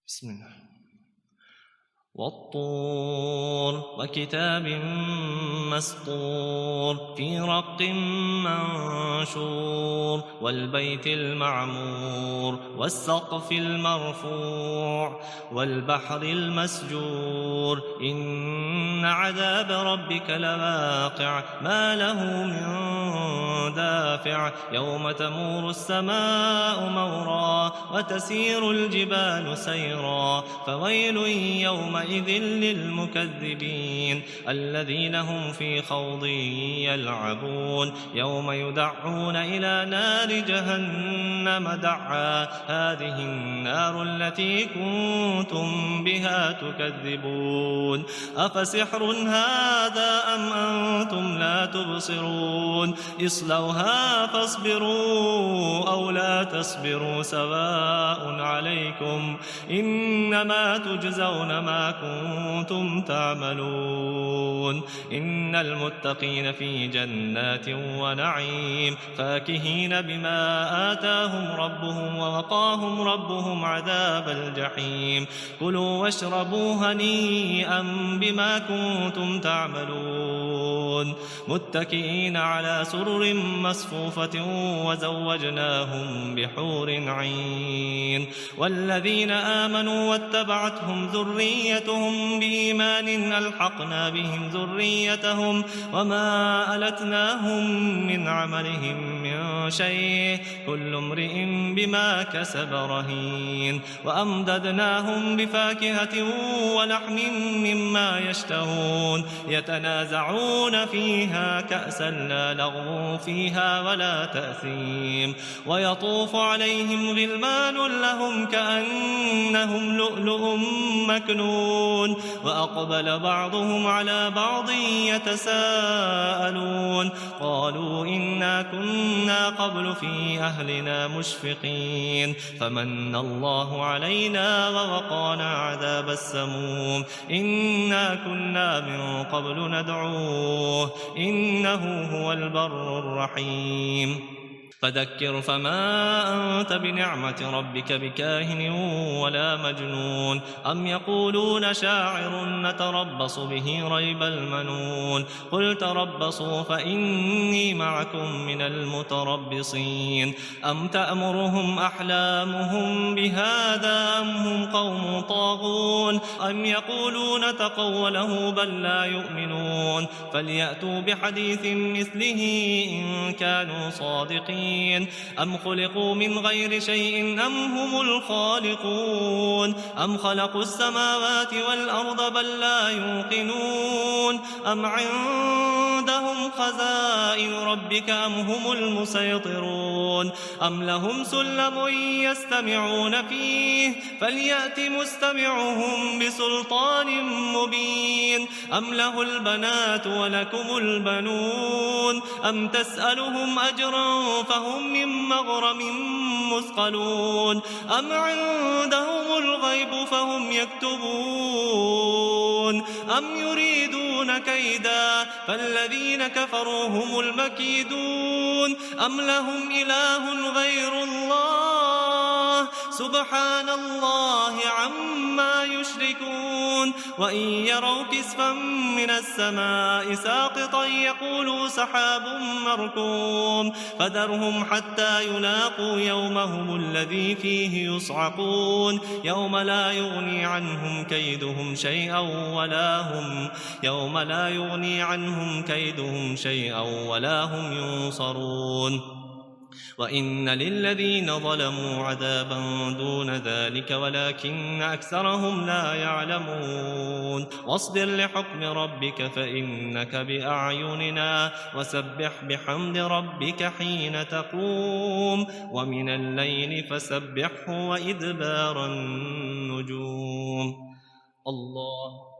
بسم الله. والطور وكتاب مسطور في رق منشور والبيت المعمور والسقف المرفوع والبحر المسجور إن عذاب ربك لواقع ما له من دافع يوم تمور السماء مورا وتسير الجبال سيرا فويل يومئذ للمكذبين الذين هم في خوض يلعبون يوم يدعون إلى نار جهنم دعا هذه النار التي كنتم بها تكذبون أفسحر هذا أم أنتم لا تبصرون اصلوها فاصبروا أو لا تصبروا سواء عليكم إنما تجزون ما كنتم تعملون إن المتقين في جنات ونعيم فاكهين بما آتاهم ربهم ووقاهم ربهم عذاب الجحيم كلوا واشربوا هنيئا بما كنتم تعملون متكئين على سرر مصفوفة وزوجناهم بحور عين والذين آمنوا واتبعتهم ذريتهم بإيمان ألحقنا بهم ذريتهم وما ألتناهم من عملهم من شيء كل امرئ بما كسب رهين وأمددناهم بفاكهة ولحم مما يشتهون يتنازعون فيها كأسا لا لغو فيها ولا تأثيم ويطوف عليهم غلمان لهم كأنهم لؤلؤ مكنون وأقبل بعضهم على بعض يتساءلون قالوا إنا كنا قبل في أهلنا مشفقين فمن الله علينا ووقانا عذاب السموم إنا كنا من قبل ندعوه إنه هو البر الرحيم فذكر فما أنت بنعمة ربك بكاهن ولا مجنون أم يقولون شاعر نتربص به ريب المنون قل تربصوا فإني معكم من المتربصين أم تأمرهم أحلامهم بهذا أم هم قوم طاغون أم يقولون تقوله بل لا يؤمنون فليأتوا بحديث مثله إن كانوا صادقين أم خلقوا من غير شيء أم هم الخالقون أم خلقوا السماوات والأرض بل لا يوقنون أم عندهم خزائن ربك أم هم المسيطرون أم لهم سلم يستمعون فيه فليأت مستمعهم بسلطان مبين أم له البنات ولكم البنون أم تسألهم أجرا فهم من مغرم مثقلون أم عندهم الغيب فهم يكتبون أم يريدون كيدا فالذين كفروا هم المكيدون أم لهم إله غير الله سبحان الله عما يشركون وإن يروا كسفا من السماء ساقطا يقولوا سحاب مركوم فذرهم حتى يلاقوا يومهم الذي فيه يصعقون يوم لا يغني عنهم كيدهم شيئا ولا هم ينصرون وإن للذين ظلموا عذابا دون ذلك ولكن أكثرهم لا يعلمون واصبر لحكم ربك فإنك بأعيننا وسبح بحمد ربك حين تقوم ومن الليل فسبحه وإدبار النجوم الله